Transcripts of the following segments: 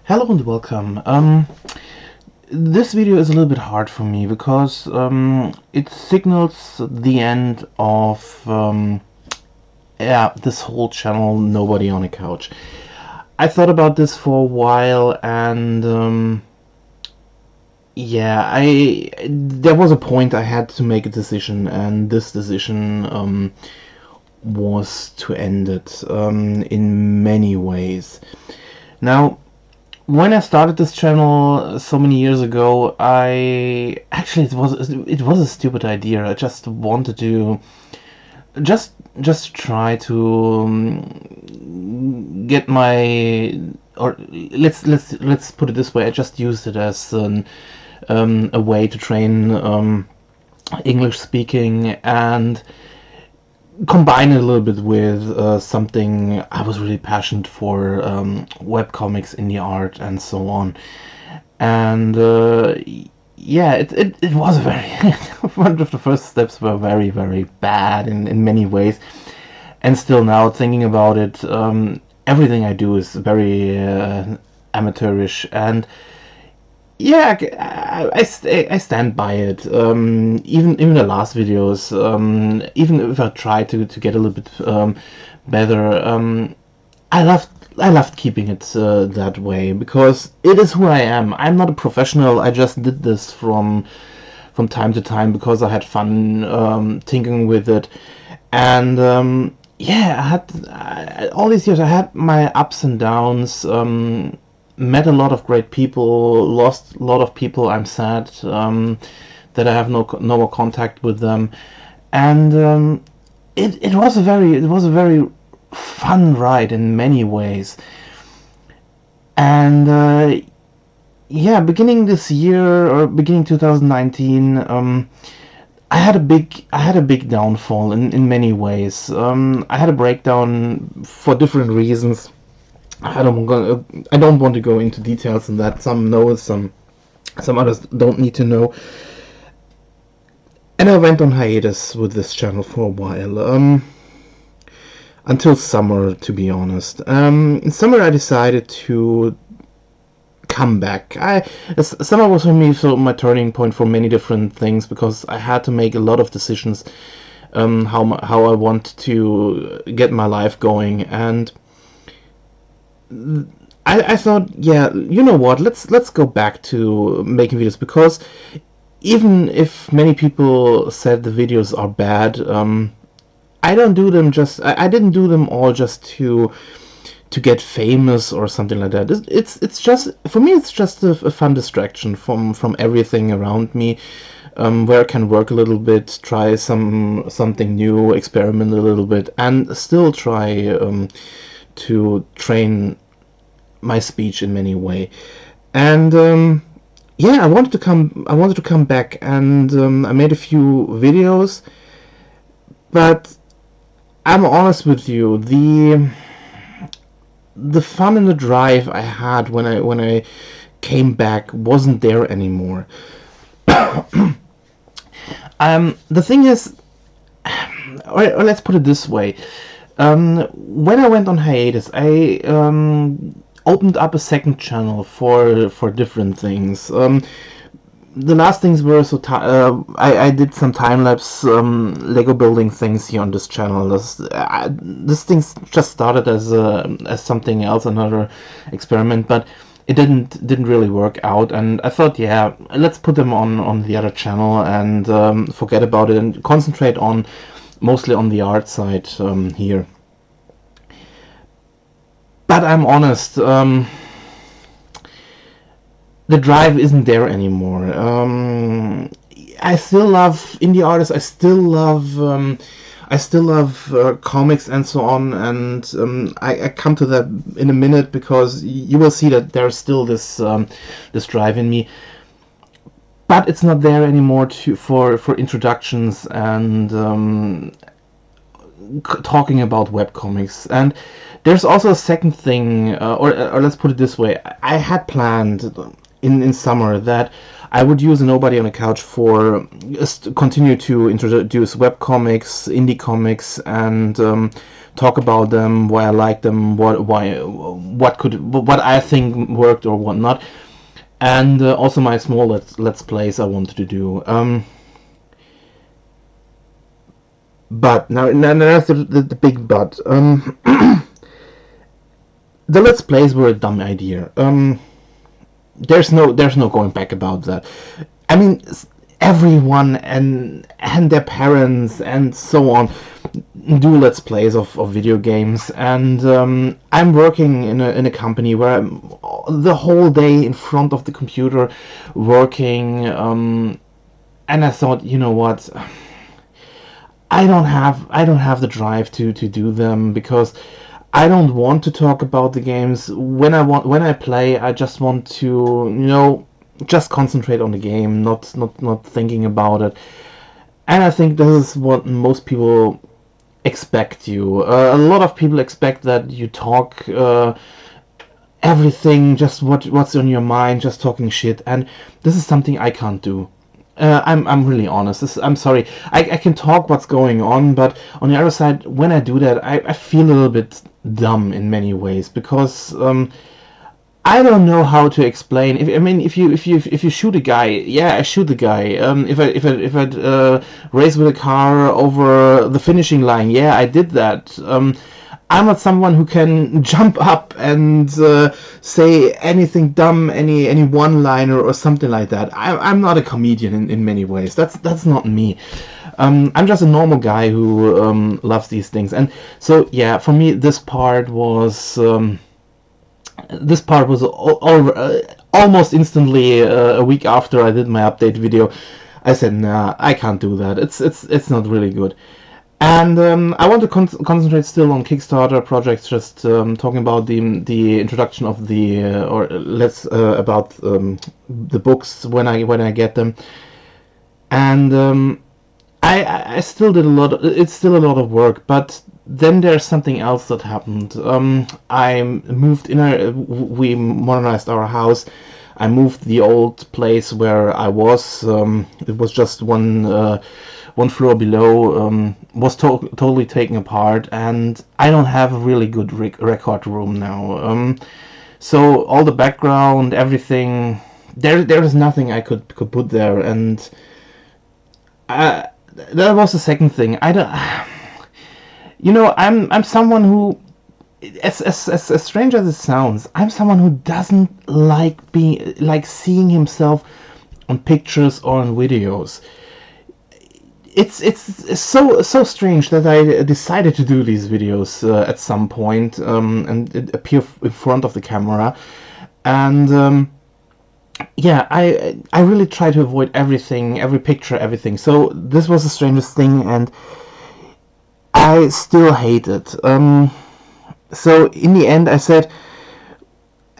Hello and welcome. This video is a little bit hard for me because it signals the end of this whole channel, Nobody on a Couch. I thought about this for a while, and there was a point I had to make a decision, and this decision was to end it in many ways. Now, when I started this channel so many years ago, it was a stupid idea. I just wanted to just try to get my, or let's put it this way. I just used it as a way to train English speaking and combine it a little bit with something I was really passionate for, webcomics, indie art, and so on. And it was a very one of the first steps were very, very bad in many ways. And still now, thinking about it, everything I do is very amateurish, and yeah, I stand by it. Even the last videos, even if I try to get a little bit better, I loved keeping it that way because it is who I am. I'm not a professional. I just did this from time to time because I had fun tinkering with it, and all these years I had my ups and downs. Met a lot of great people, lost a lot of people. I'm sad that I have no more contact with them, and it was a very fun ride in many ways. And beginning this year, or beginning 2019, I had a big downfall in many ways. I had a breakdown for different reasons. I don't want to go into details on that. Some know, some others don't need to know. And I went on hiatus with this channel for a while, until summer, to be honest. In summer I decided to come back. Summer was for me my turning point for many different things, because I had to make a lot of decisions how I want to get my life going. And I thought, yeah, you know what, let's go back to making videos, because even if many people said the videos are bad, I didn't do them all just to get famous or something like that. It's just, for me, it's just a fun distraction from everything around me, where I can work a little bit, try something new, experiment a little bit, and still try to train my speech in many way. And I wanted to come back, and I made a few videos, but I'm honest with you, the fun and the drive I had when I came back wasn't there anymore. The thing is, or let's put it this way. When I went on hiatus, I opened up a second channel for different things. The last things were I did some time-lapse Lego building things here on this channel. This thing just started as something else, another experiment, but it didn't really work out, and I thought, yeah, let's put them on the other channel and forget about it and concentrate mostly on the art side here. But I'm honest, the drive isn't there anymore. I still love indie artists. I still love comics and so on. And I come to that in a minute, because you will see that there's still this drive in me. But it's not there anymore for introductions and talking about webcomics. And there's also a second thing, or let's put it this way. I had planned in summer that I would use Nobody on a Couch for continue to introduce webcomics, indie comics, and talk about them, why I like them, what I think worked or what not, and also my small let's plays I wanted to do. But now that's the big but. The let's plays were a dumb idea. There's no going back about that. I mean, everyone and their parents and so on do let's plays of video games, and I'm working in a company where I'm the whole day in front of the computer working, and I thought, you know what, I don't have the drive to do them, because I don't want to talk about the games. When I play, I just want to, you know, just concentrate on the game, not thinking about it. And I think this is what most people expect you. A lot of people expect that you talk everything, just what's on your mind, just talking shit, and this is something I can't do. I'm really honest. I'm sorry. I can talk what's going on, but on the other side, when I do that, I feel a little bit dumb in many ways, because I don't know how to explain. If you shoot a guy, yeah, I shoot the guy. If I race with a car over the finishing line, yeah, I did that. I'm not someone who can jump up and say anything dumb, any one-liner or something like that. I'm not a comedian in many ways. That's not me. I'm just a normal guy who loves these things. And so yeah, for me this part was almost instantly. A week after I did my update video, I said, nah, I can't do that. It's not really good. And I want to concentrate still on Kickstarter projects, just talking about the introduction of the or let's about the books when I get them. And I still did a lot. It's still a lot of work, but then there's something else that happened. I moved in. We modernized our house. I moved the old place where I was. It was just one floor below, was totally taken apart, and I don't have a really good record room now. So all the background, everything, there is nothing I could put there, and that was the second thing. I don't, you know, I'm someone who, as strange as it sounds, I'm someone who doesn't like seeing himself on pictures or on videos. It's so strange that I decided to do these videos at some point, and appear in front of the camera, and yeah, I really try to avoid everything, every picture, everything. So this was the strangest thing, and I still hate it. So in the end, I said,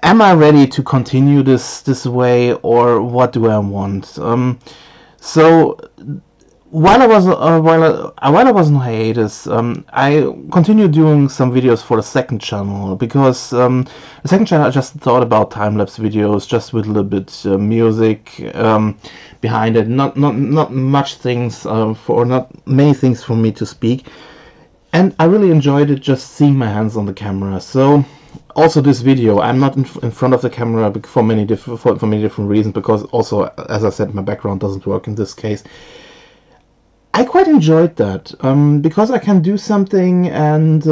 am I ready to continue this way, or what do I want? So while I was on hiatus, I continued doing some videos for the second channel, because the second channel I just thought about time-lapse videos, just with a little bit music behind it, not much things not many things for me to speak, and I really enjoyed it, just seeing my hands on the camera. So also this video, I'm not in front of the camera for many different reasons, because also, as I said, my background doesn't work in this case. I quite enjoyed that, because I can do something and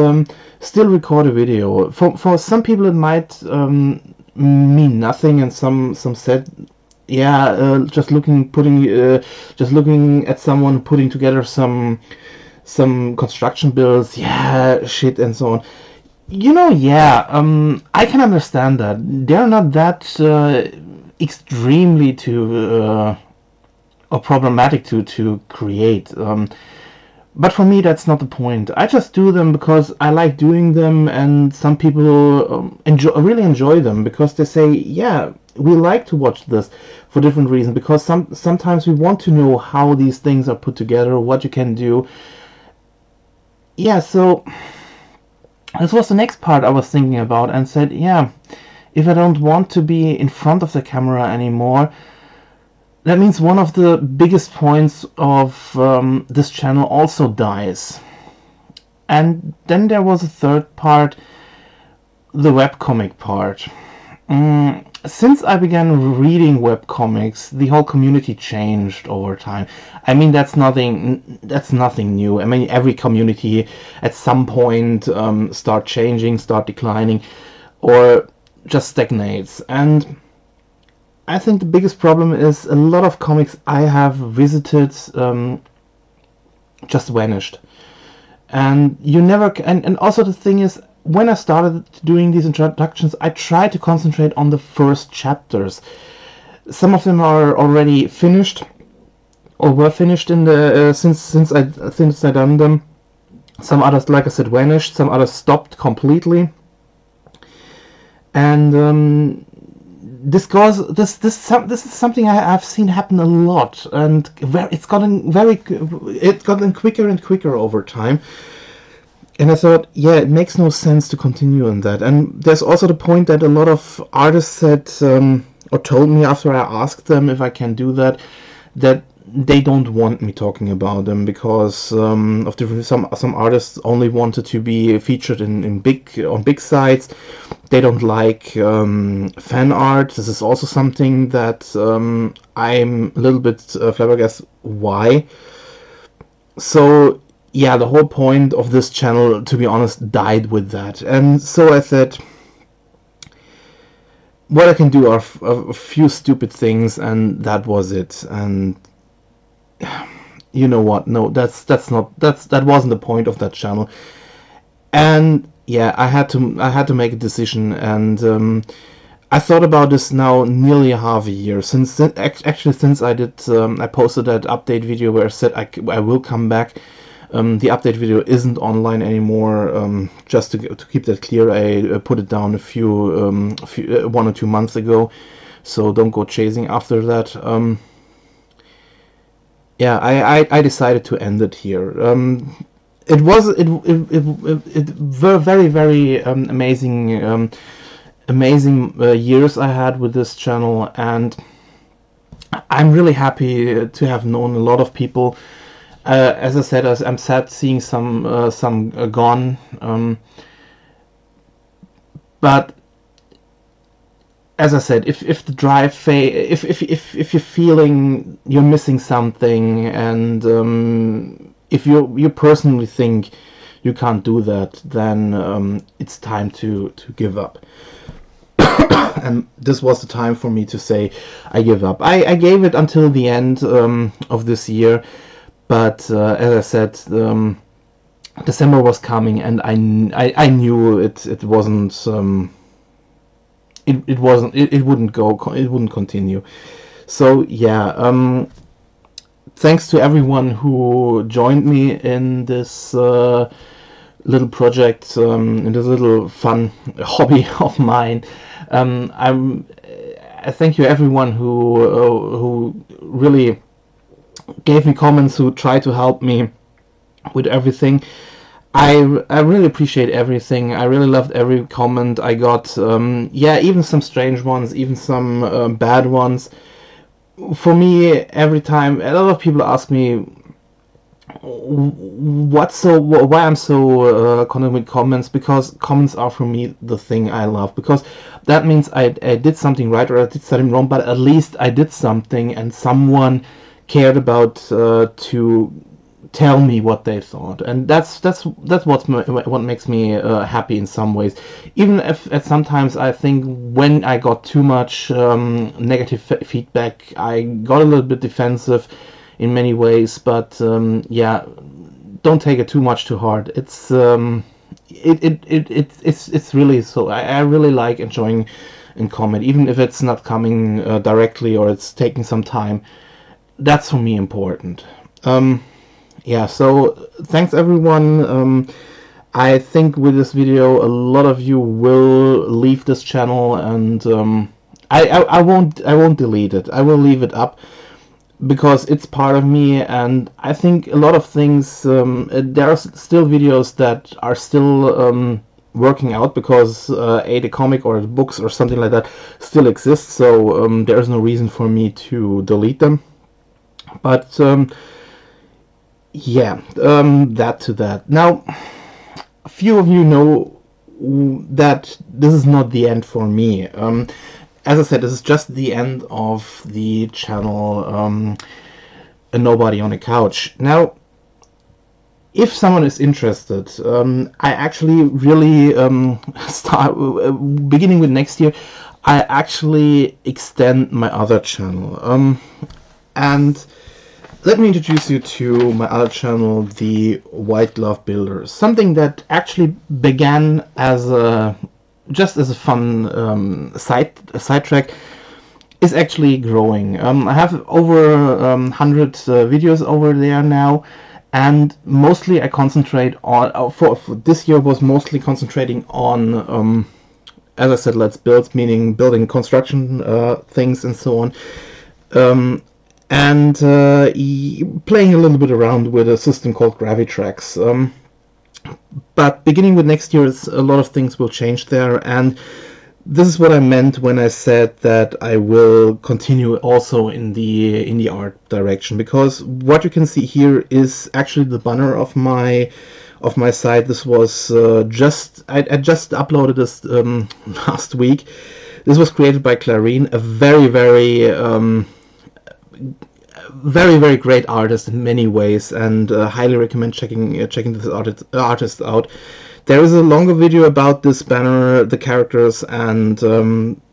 still record a video. For some people it might mean nothing, and some said, yeah, just looking at someone putting together some construction builds, yeah, shit, and so on. You know, yeah, I can understand that. They're not that extremely or problematic to create, but for me that's not the point. I just do them because I like doing them, and some people really enjoy them, because they say, yeah, we like to watch this for different reasons, because sometimes we want to know how these things are put together, what you can do. Yeah, so this was the next part I was thinking about, and said, yeah, if I don't want to be in front of the camera anymore, that means one of the biggest points of this channel also dies. And then there was a third part, the webcomic part. Since I began reading webcomics, the whole community changed over time. I mean, that's nothing new. I mean, every community at some point start changing, start declining, or just stagnates. And I think the biggest problem is a lot of comics I have visited just vanished. And you never and also the thing is, when I started doing these introductions, I tried to concentrate on the first chapters. Some of them are already finished or were finished in the since I done them. Some others, like I said, vanished. Some others stopped completely. And this is something I've seen happen a lot, and it's gotten quicker and quicker over time. And I thought, yeah, it makes no sense to continue on that. And there's also the point that a lot of artists said, or told me after I asked them if I can do that, that they don't want me talking about them because of some artists only wanted to be featured on big sites. They don't like fan art. This is also something that I'm a little bit flabbergasted why. So yeah, the whole point of this channel, to be honest, died with that. And so I said, what I can do are a few stupid things, and that was it. And you know what? No, that wasn't the point of that channel. And yeah, I had to make a decision, and I thought about this now nearly half a year since I posted that update video where I said I will come back. The update video isn't online anymore. Just to keep that clear, I put it down a few 1 or 2 months ago, so don't go chasing after that. Yeah, I decided to end it here. It were very amazing years I had with this channel, and I'm really happy to have known a lot of people. As I said, I'm sad seeing some gone, but as I said, if the drive if you're feeling you're missing something, and if you personally think you can't do that, then it's time to give up. And this was the time for me to say I give up. I gave it until the end of this year. But as I said, December was coming, and I knew it wasn't it wouldn't continue. So yeah, thanks to everyone who joined me in this little project, in this little fun hobby of mine. I thank you everyone who really gave me comments, who tried to help me with everything. I really appreciate everything. I really loved every comment I got. Yeah, even some strange ones, even some bad ones. For me, every time a lot of people ask me why I'm so content with comments, because comments are for me the thing I love, because that means I did something right or I did something wrong, but at least I did something and someone cared about to tell me what they thought, and that's what makes me happy in some ways. Even if at sometimes I think when I got too much negative feedback, I got a little bit defensive in many ways, but yeah, don't take it too much to heart. It's it's really so. I really like enjoying in comment, even if it's not coming directly or it's taking some time. That's for me important. Yeah, so thanks everyone. I think with this video a lot of you will leave this channel, and I won't delete it. I will leave it up because it's part of me, and I think a lot of things, there are still videos that are still working out, because the comic or the books or something like that still exists, so there is no reason for me to delete them. But yeah, that to that. Now, a few of you know that this is not the end for me. As I said, this is just the end of the channel, A Nobody on a Couch. Now, if someone is interested, I actually really start beginning with next year. I actually extend my other channel, and let me introduce you to my other channel, the White Glove Builder. Something that actually began as just as a fun sidetrack, is actually growing. I have over 100 videos over there now, and mostly I concentrate on, for this year was mostly concentrating on, as I said, let's build, meaning building construction things and so on, and playing a little bit around with a system called Gravitrax. But beginning with next year, a lot of things will change there, and this is what I meant when I said that I will continue also in the art direction, because what you can see here is actually the banner of my site. This was just I just uploaded this last week. This was created by Clarine, a very very great artist in many ways, and highly recommend checking this artist out. There is a longer video about this banner, the characters, and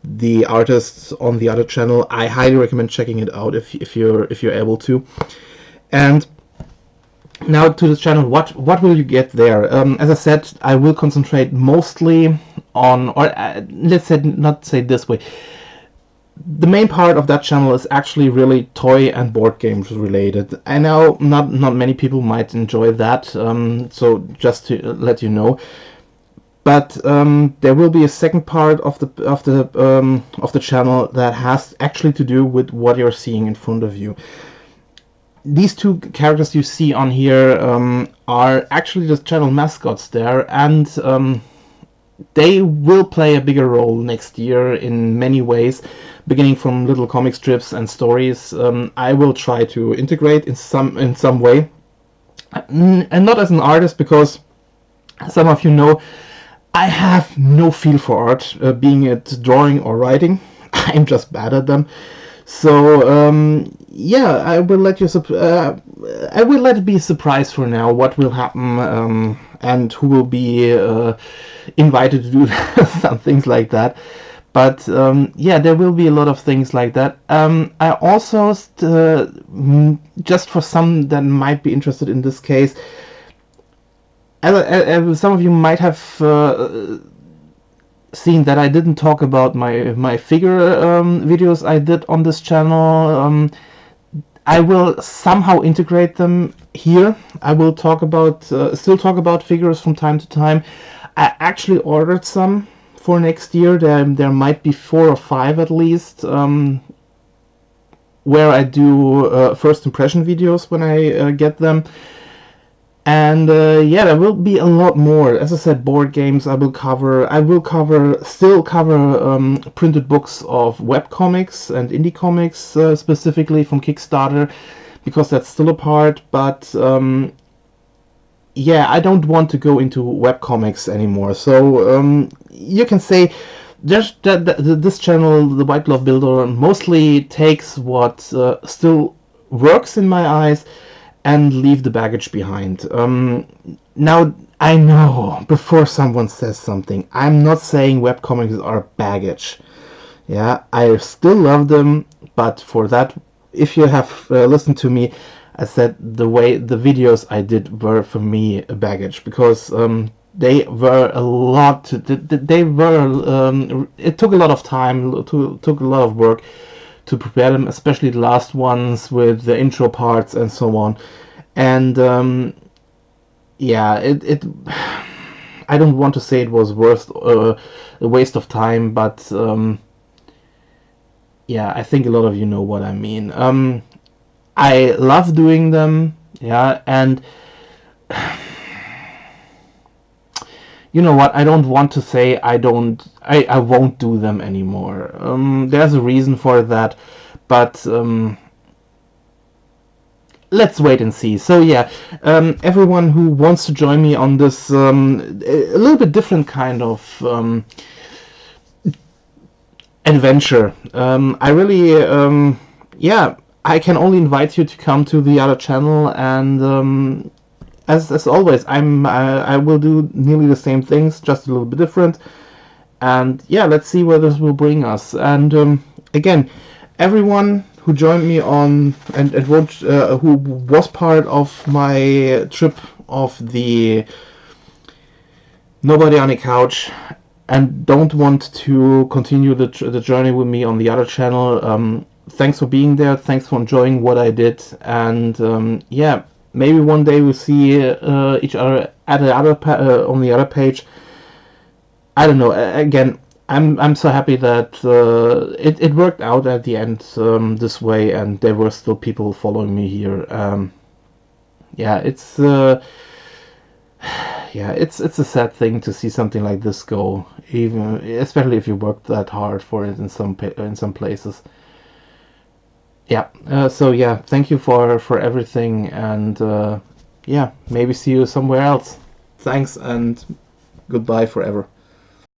the artists on the other channel. I highly recommend checking it out if you're able to. And now to the channel, what will you get there? As I said, I will concentrate mostly on, or let's not say this way. The main part of that channel is actually really toy and board games related. I know not many people might enjoy that, so just to let you know. But there will be a second part of the channel that has actually to do with what you're seeing in front of you. These two characters you see on here are actually the channel mascots there, and they will play a bigger role next year in many ways, beginning from little comic strips and stories. I will try to integrate in some way, and not as an artist, because some of you know I have no feel for art, being it drawing or writing. I'm just bad at them. So yeah, I will let it be a surprise for now what will happen, and who will be invited to do some things like that. But yeah, there will be a lot of things like that. I also, just for some that might be interested in this case, as some of you might have seen that I didn't talk about my figure videos I did on this channel. I will somehow integrate them here. I will still talk about figures from time to time. I actually ordered some for next year. There might be 4 or 5 at least, where I do first impression videos when I get them. And yeah, there will be a lot more. As I said, board games I will cover. Still cover printed books of webcomics and indie comics, specifically from Kickstarter, because that's still a part. But yeah, I don't want to go into webcomics anymore. So you can say just this channel, the White Glove Builder, mostly takes what still works in my eyes and leave the baggage behind. Now, I know, before someone says something, I'm not saying webcomics are baggage. Yeah, I still love them, but for that, if you have listened to me, I said the videos I did were for me a baggage, because they were a lot. It took a lot of time, took a lot of work to prepare them, especially the last ones with the intro parts and so on. And yeah, I don't want to say it was a waste of time, but yeah, I think a lot of you know what I mean. I love doing them, yeah, and you know what, I don't want to say I won't do them anymore. There's a reason for that, but let's wait and see. So yeah, everyone who wants to join me on this a little bit different kind of adventure, I really yeah, I can only invite you to come to the other channel, and as always, I will do nearly the same things, just a little bit different. And yeah, let's see where this will bring us. And again, everyone who joined me on and who was part of my trip of the Nobody on a Couch and don't want to continue the journey with me on the other channel, thanks for being there. Thanks for enjoying what I did. And yeah, maybe one day we'll see each other at the other on the other page. I don't know. Again, I'm so happy that it worked out at the end this way, and there were still people following me here. Yeah, it's yeah, it's a sad thing to see something like this go, even especially if you worked that hard for it in some places. Yeah. So yeah, thank you for everything, and yeah, maybe see you somewhere else. Thanks and goodbye forever.